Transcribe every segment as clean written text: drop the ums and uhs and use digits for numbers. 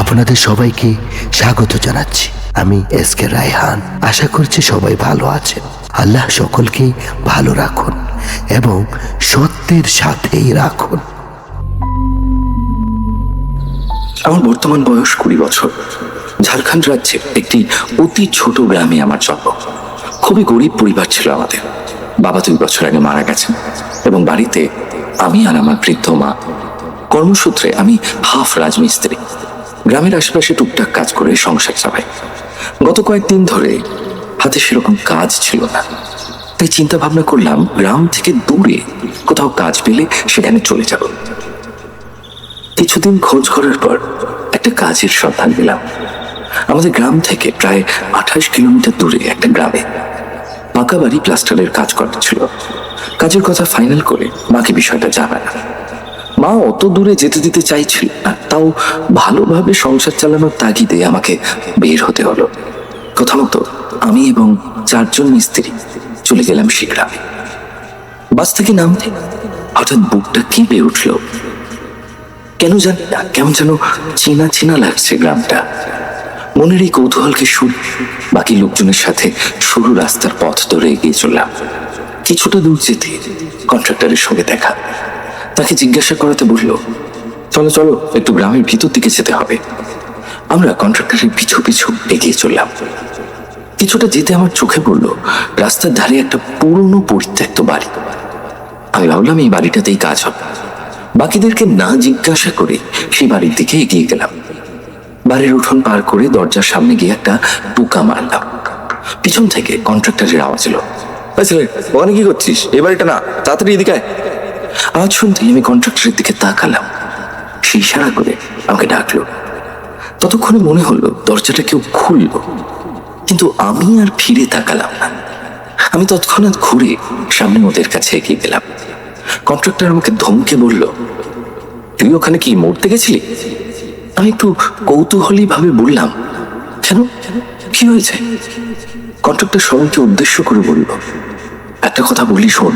আপনাদের সবাইকে স্বাগত জানাচ্ছি। আমি এসকে রায়হান। আশা করছি সবাই ভালো আছেন। আল্লাহ সকলকে ভালো রাখুন এবং সত্যের সাথেই রাখুন। আমার বর্তমান বয়স 20 বছর। ঝাড়খণ্ড রাজ্যের একটি অতি ছোট গ্রামে আমার জন্ম। খুবই গরিব পরিবার ছিল আমাদের। বাবা 2 বছর আগে মারা গেছেন এবং বাড়িতে আমি আর আমার বৃদ্ধ মা। কর্মসূত্রে আমি হাফ রাজমিস্ত্রি। গ্রামের আশেপাশে টুকটাক কাজ করে সংসার চালাই। গত কয়েকদিন ধরে হাতে সেরকম কাজ ছিল না, তাই চিন্তা ভাবনা করলাম গ্রাম থেকে দূরে কোথাও কাজ পেলে সেখানে চলে যাব। কিছুদিন খোঁজ করার পর একটা কাজের সন্ধান পেলাম। আমাদের গ্রাম থেকে প্রায় 28 কিলোমিটার দূরে একটা গ্রামে পাকা বাড়ি প্লাস্টারের কাজ করছিল। কাজের কথা ফাইনাল করে মাকে বিষয়টা জানায়। মা অত দূরে যেতে দিতে চাইছিল না, তাও ভালোভাবে সংসার চালানোর তাগিদে আমাকে বের হতে হলো। কথা মতো আমি এবং 4 জন মিস্ত্রি চলে গেলাম সে গ্রামে। বাস থেকে নামতে হঠাৎ বুকটা কেঁপে উঠল। কেন জানি না, কেমন যেন চেনা চেনা লাগছে গ্রামটা। মনের এই কৌতূহলকে শুনে বাকি লোকজনের সাথে সরু রাস্তার পথ ধরে এগিয়ে চললাম। কিছুটা দূর যেতে কন্ট্রাক্টরের সঙ্গে দেখা। তাকে জিজ্ঞাসা করাতে বলল, চলো চলো, একটু গ্রামের ভিতর দিকে যেতে হবে। আমরা কন্ট্রাক্টরের পিছু পিছু এগিয়ে চললাম। কিছুটা যেতে আমার চোখে পড়ল রাস্তার ধারে একটা পুরনো পরিত্যক্ত বাড়ি। আমি ভাবলাম এই বাড়িটাতেই কাজ হবে। বাকিদেরকে না জিজ্ঞাসা করে সেই বাড়ির দিকে এগিয়ে গেলাম। বাড়ির উঠোন পার করে দরজার সামনে গিয়ে একটা টোকা মারলাম। পিছন থেকে কন্ট্রাক্টরের আওয়াজ এলো, ছেলে ওখানে কি করছিস? এই বাড়িটা না, তাড়াতাড়ি এদিকে আয়। আওয়াজ শুনতেই আমি কন্ট্রাক্টরের দিকে তাকালাম। সে ইশারা করে আমাকে ডাকলো। ততক্ষণে মনে হলো দরজাটা কেউ খুললো, কিন্তু আমি আর ফিরে তাকালাম না। আমি তৎক্ষণাৎ ঘুরে সামনে ওদের কাছে এগিয়ে গেলাম। কন্ট্রাক্টর আমাকে ধমকে বলল, তুই ওখানে কি মরতে গেছিলি? আমি একটু কৌতূহলী ভাবে বললাম, কেন, কি হয়েছে? কন্ট্রাক্টর সবাইকে উদ্দেশ্য করে বলল, একটা কথা বলি শোন,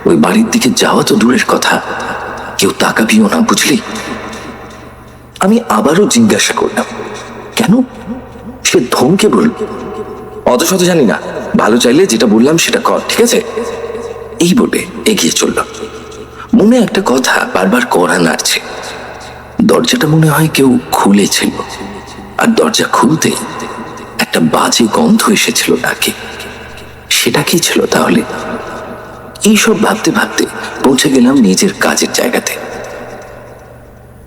ওই বাড়ির দিকে যাওয়া তো দূরের কথা, কেউ তাকাবিও না, বুঝলি? আমি আবারও জিজ্ঞাসা করলাম, কেন? সে ধমকে বলল, অত শত জানি না, ভালো চাইলে যেটা বললাম সেটা কর, ঠিক আছে? এই বলে এগিয়ে চলল। মনে একটা কথা বারবার কড়া নাড়ছে। দরজাটা মনে হয় কেউ খুলেছিল, আর দরজা খুলতেই একটা বাজে গন্ধ এসেছিল নাকি। সেটা কি ছিল তাহলে? এইসব ভাবতে ভাবতে পৌঁছে গেলাম নিজের কাজের জায়গাতে।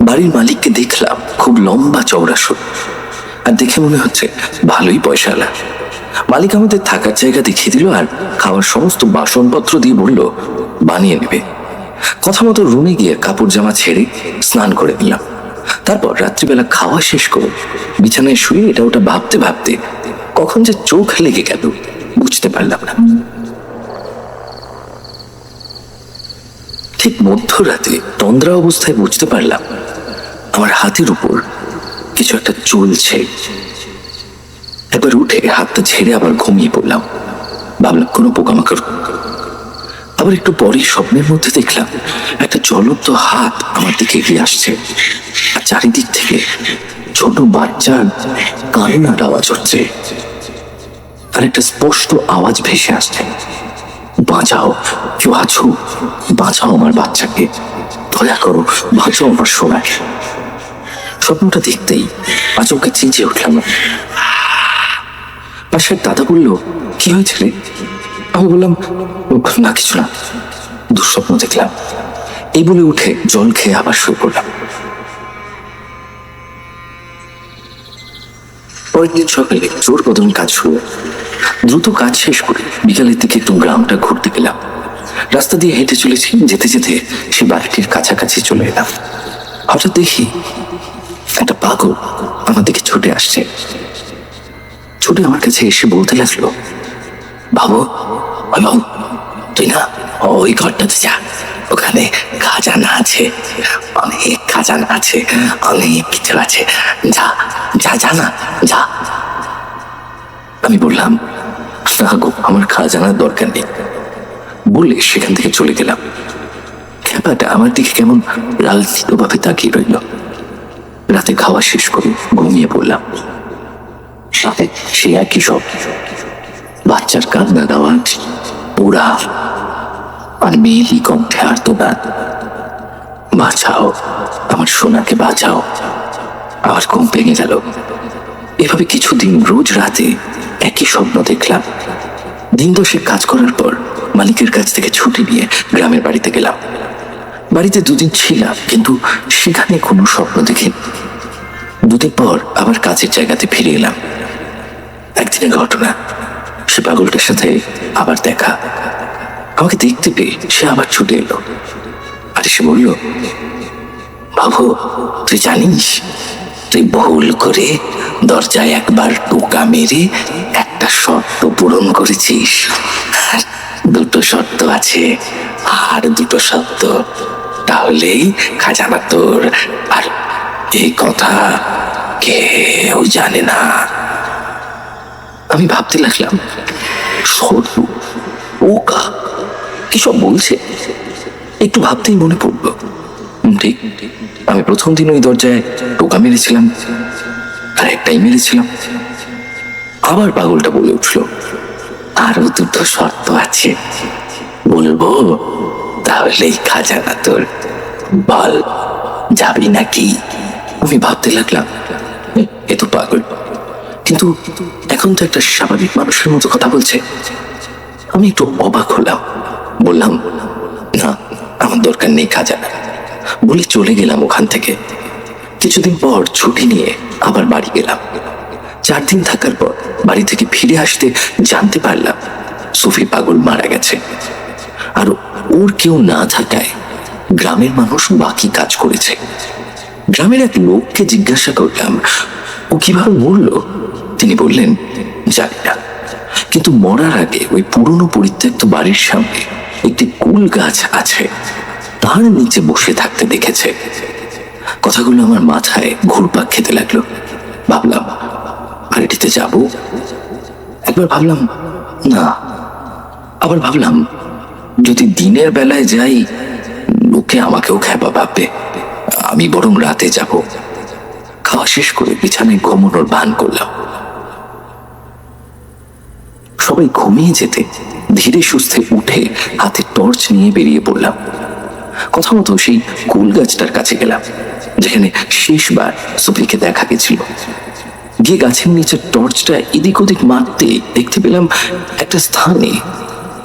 বাড়ির মালিককে দেখলাম, খুব লম্বা চওড়া শরীর, আর দেখে মনে হচ্ছে ভালোই পয়সাওয়ালা। মালিক আমাদের থাকার জায়গা দেখিয়ে দিল আর খাওয়ার সমস্ত বাসনপত্র দিয়ে বলল বানিয়ে নেবে। কথা মতো রুমে গিয়ে কাপড় জামা ছেড়ে স্নান করে নিলাম। তারপর রাত্রিবেলা খাওয়া শেষ করে বিছানায় শুয়ে এটা ওটা ভাবতে ভাবতে কখন যে চোখ লেগে গেল বুঝতে পারলাম না। ঠিক মধ্যরাতে তন্দ্রা অবস্থায় বুঝতে পারলাম আমার হাতের উপর কিছু একটা চলছে। একবার উঠে হাতটা ছেড়ে আবার ঘুমিয়ে পড়লাম। ভাবলাম কোনো পোকামাকড়। আবার একটু পরে স্বপ্নের মধ্যে দেখলাম একটা জ্বলন্ত হাত আমার দিকে এগিয়ে আসছে, আর চারিদিক থেকে ছোট বাচ্চার কান্নার আওয়াজ হচ্ছে, আর একটা স্পষ্ট আওয়াজ ভেসে আসছে, বাঁচাও, কেউ আছো, বাঁচাও আমার বাচ্চাকে, দয়া করো, বাঁচাও আমার সোনার। স্বপ্নটা দেখতেই আচমকা চেঁচিয়ে উঠলাম। পাশের দাদা বলল, কি হয়েছে রে? আমি বললাম, না কিছু না, দুঃস্বপ্ন দেখলাম। এই বলে উঠে জল খেয়ে আবার শুরু করলাম। পরের দিন সকালে জোর কদমে কাজ শুরু। দ্রুত কাজ শেষ করে বিকালের দিকে একটু গ্রামটা ঘুরতে গেলাম। রাস্তা দিয়ে হেঁটে চলেছি, যেতে যেতে সে বাড়িটির কাছাকাছি চলে এলাম। হঠাৎ দেখি একটা পাগল আমার দিকে ছুটে আসছে। ছুটে আমার কাছে এসে বলতে লাগলো, বাবু, বাবু, তুই না ওই ঘরটাতে যা, ওখানে খাজানা আছে, অনেক খাজানা আছে, অনেক কিছু আছে, যা যা যা না যা। আমি বললাম, না গো, আমার খাজানার দরকার নেই বলে সেখান থেকে চলে গেলাম। খ্যাপাটা আমার দিকে কেমন লালচিত ভাবে তাকিয়ে রইল। রাতে খাওয়া শেষ করে ঘুমিয়ে পড়লাম। সাথে সে একই সব বাচ্চার কান্নার আওয়াজ, পোড়া আর মেয়েলি কণ্ঠে আর্তনাদ, বাঁচাও আমার সোনাকে বাঁচাও। আবার ঘুম ভেঙে গেল। এভাবে কিছুদিন রোজ রাতে একই স্বপ্ন দেখলাম। দিন দশেক কাজ করার পর মালিকের কাছ থেকে ছুটি নিয়ে গ্রামের বাড়িতে গেলাম। বাড়িতে দুদিন ছিলাম, কিন্তু সেখানে কোনো স্বপ্ন দেখিনি। দুদিন পর আবার কাজের জায়গাতে ফিরে এলাম। একদিনের ঘটনা, সে পাগলটার সাথে আবার দেখা। আমাকে দেখতে পেয়ে সে আবার ছুটে এলো। আর সে বলল, বাবু তুই জানিস তুই ভুল করে দরজায় একবার টোকা মেরে একটা শর্ত পূরণ করেছিস। আর দুটো শর্ত আছে, আর দুটো শর্ত, তাহলেই খাজানা তোর। আর এই কথা কেউ জানে না। আমি ভাবতে লাগলাম, শর্ত, টোকা, কি সব বলছে। একটু ভাবতেই মনে পড়লো, ঠিক আমি প্রথম দিন ওই দরজায় টোকা মেরেছিলাম, আর একটাই মেরেছিলাম। আবার পাগলটা বলে উঠল, আরো দুটো শর্ত আছে, বলবো তাহলেই খাজানা তোর, বল যাবি নাকি। আমি ভাবতে লাগলাম, এ তো পাগল, কিন্তু এখন তো একটা স্বাভাবিক মানুষের মতো কথা বলছে। আমি একটু অবাক হলাম, বললাম, না আমার দরকার নেই খাজানা, বলে চলে গেলাম ওখান থেকে। কিছুদিন পর ছুটি নিয়ে আবার বাড়ি গেলাম। 4 দিন থাকার পর বাড়ি থেকে ফিরে আসতে জানতে পারলাম সুফি পাগল মারা গেছে। আর ওর কেউ না থাকায় গ্রামের মানুষ বাকি কাজ করেছে। গ্রামের এক লোককে জিজ্ঞাসা করলাম, ও কিভাবে মরল। তিনি বললেন, জানি না, কিন্তু মরার আগে ওই পুরনো পরিত্যক্ত বাড়ির সামনে একটি কুল গাছ আছে, তার নিচে বসে থাকতে দেখেছে। কথাগুলো আমার মাথায় ঘুরপাক খেতে লাগলো। ভাবলাম বাড়িটিতে যাব। একবার ভাবলাম না, আবার ভাবলাম যদি দিনের বেলায় যাই লোকে আমাকেও খেপা ভাববে, আমি বরং রাতে যাব। খাওয়া শেষ করে বিছানায় ঘুমানোর ভান করলাম। সবাই ঘুমিয়ে যেতে ধীরে সুস্থে উঠে হাতে টর্চ নিয়ে বেরিয়ে পড়লাম। কথা মতো সেই কুল গাছটার কাছে গেলাম, যেখানে শেষবার সুফিকে দেখা গেছিল। গিয়ে গাছের নিচে টর্চটা এদিক ওদিক মারতে দেখতে পেলাম একটা স্থানে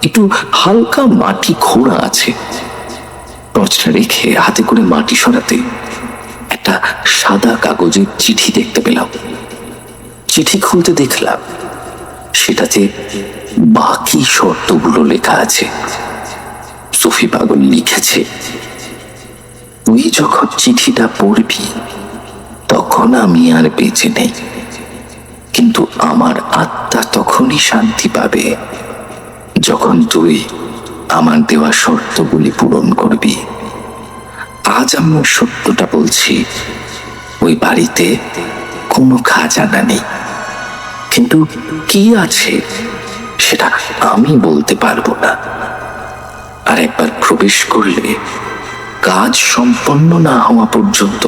একটু হালকা মাটি খোঁড়া আছে। টর্চটা রেখে হাতে করে মাটি সরাতে একটা সাদা কাগজের চিঠি দেখতে পেলাম। চিঠি খুলতে দেখলাম সেটাতে বাকি শর্তগুলো লেখা আছে। সুফি পাগল লিখেছে, তুই যখন চিঠিটা পড়বি তখন আমি আর বেঁচে নেই, কিন্তু আমার আত্মা তখনই শান্তি পাবে যখন তুই আমার দেওয়া শর্তগুলি পূরণ করবি। আজ আমি সত্যটা বলছি, ওই বাড়িতে কোনো খাজানা নেই, কিন্তু কি আছে সেটা আমি বলতে পারবো না। আর একবার প্রবেশ করলে কাজ সম্পন্ন না হওয়া পর্যন্ত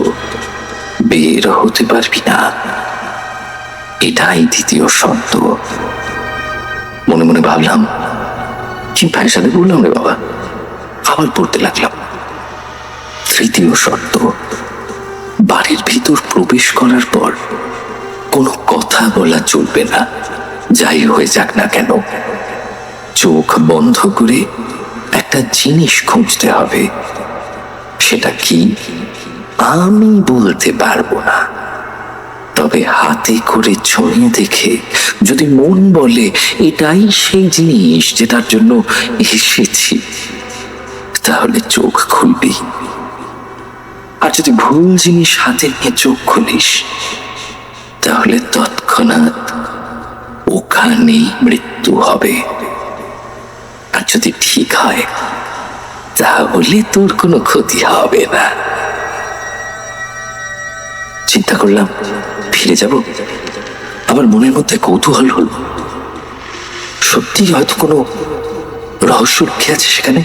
বের হতে পারবি না। এটাই দ্বিতীয় শর্ত। মনে মনে ভাবলাম, কি ফ্যাসাদে বললাম রে বাবা। আবার পড়তে লাগলাম, তৃতীয় শর্ত, বাড়ির ভিতর প্রবেশ করার পর কোনো কথা বলা চলবে না, যাই হয়ে যাক না কেন। চোখ বন্ধ করে একটা জিনিস খুঁজতে হবে। সেটা কি আমি বলতে পারবো না, তবে হাতে করে ছুঁয়ে দেখে যদি মন বলে এটাই সেই জিনিস যেটার জন্য এসেছি, তাহলে চোখ খুলবি। আর যদি ভুল জিনিস হাতে নিয়ে চোখ খুলিস, তাহলে তৎক্ষণাৎ ওখানেই মৃত্যু হবে। আর যদি ঠিক হয় তাহলে তোর কোনো ক্ষতি হবে না। চিন্তা করলাম ফিরে যাব। আবার মনের মধ্যে কৌতূহল হল, সত্যি হয়তো কোনো রহস্য লুকিয়ে আছে সেখানে।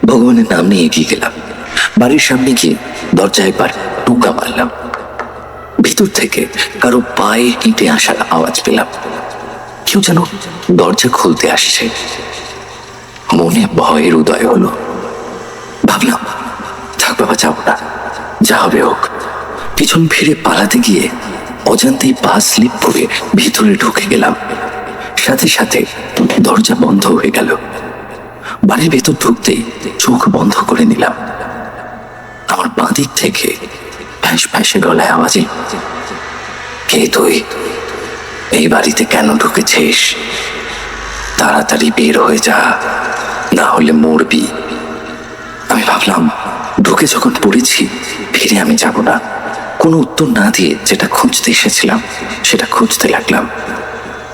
ভগবানের নাম নিয়ে এগিয়ে গেলাম। বাড়ির সামনে গিয়ে দরজায় একবার টোকা মারলাম। ভিতর থেকে কারো পায়ে হেঁটে আসার আওয়াজ পেলাম। কেউ যেন দরজা খুলতে আসছে। মনে ভয়ের উদয় হলো। ভাবলাম, থাক বাবা, যাবো না, যা হবে হোক। পিছন ফিরে পালাতে গিয়ে অজান্তেই পা স্লিপ করে ভিতরে ঢুকে গেলাম। সাথে সাথে দরজা বন্ধ হয়ে গেল। বাড়ির ভেতর ঢুকতেই চোখ বন্ধ করে নিলাম। আমার বাঁ দিক থেকে ফ্যাঁস ফ্যাঁসে গলায় আওয়াজে, কে তুই? এই বাড়িতে কেন ঢুকেছিস? তাড়াতাড়ি বের হয়ে যা, না হলে মরবি। আমি ভাবলাম, ঢুকে যখন পড়েছি ফিরে আমি যাব না। কোনো উত্তর না দিয়ে যেটা খুঁজতে এসেছিলাম সেটা খুঁজতে লাগলাম।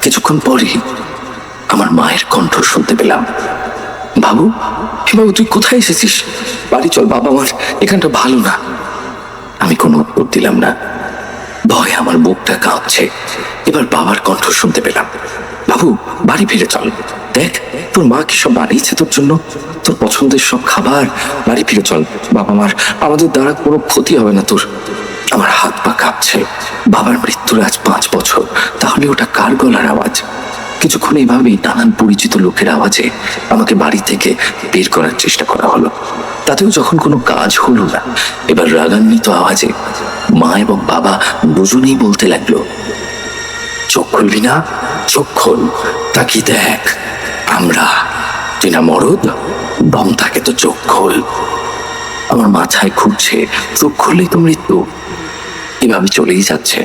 কিছুক্ষণ পরই আমার মায়ের কণ্ঠ শুনতে পেলাম। বাবু, হে বাবু, তুই কোথায় এসেছিস? বাড়ি চল বাবা, আমার এখানটা ভালো না। আমি কোনো উত্তর দিলাম না। ভয়ে আমার বুকটা কাঁপছে। এবার বাবার কণ্ঠ শুনতে পেলাম। বাবু, বাড়ি ফিরে চল, দেখ তোর মা কি সব বানিয়েছে তোর জন্য, তোর পছন্দের সব খাবার। বাড়ি ফিরে চল বাবা, আমাদের দ্বারা কোনো ক্ষতি হবে না তোর। আমার হাত পা কাঁপছে। বাবার মৃত্যুর আজ 5 বছর, তাহলে ওটা কার গলার আওয়াজ? কিছুক্ষণ এইভাবেই নানান পরিচিত লোকের আওয়াজে আমাকে বাড়ি থেকে বের করার চেষ্টা করা হলো। তাতেও যখন কোনো কাজ হলো না, এবার রাগান্বিত আওয়াজে মা এবং বাবা দুজনেই বলতে লাগলো, চোখ খুলবি না? চোখ খোল, তাকি দেখ আমরা। তুই না মরদ, দম থাকে তো চোখ খোল। আমার মাথায় ঘুরছে, চোখ খুললেই তো মৃত্যু। এভাবে চলেই যাচ্ছে।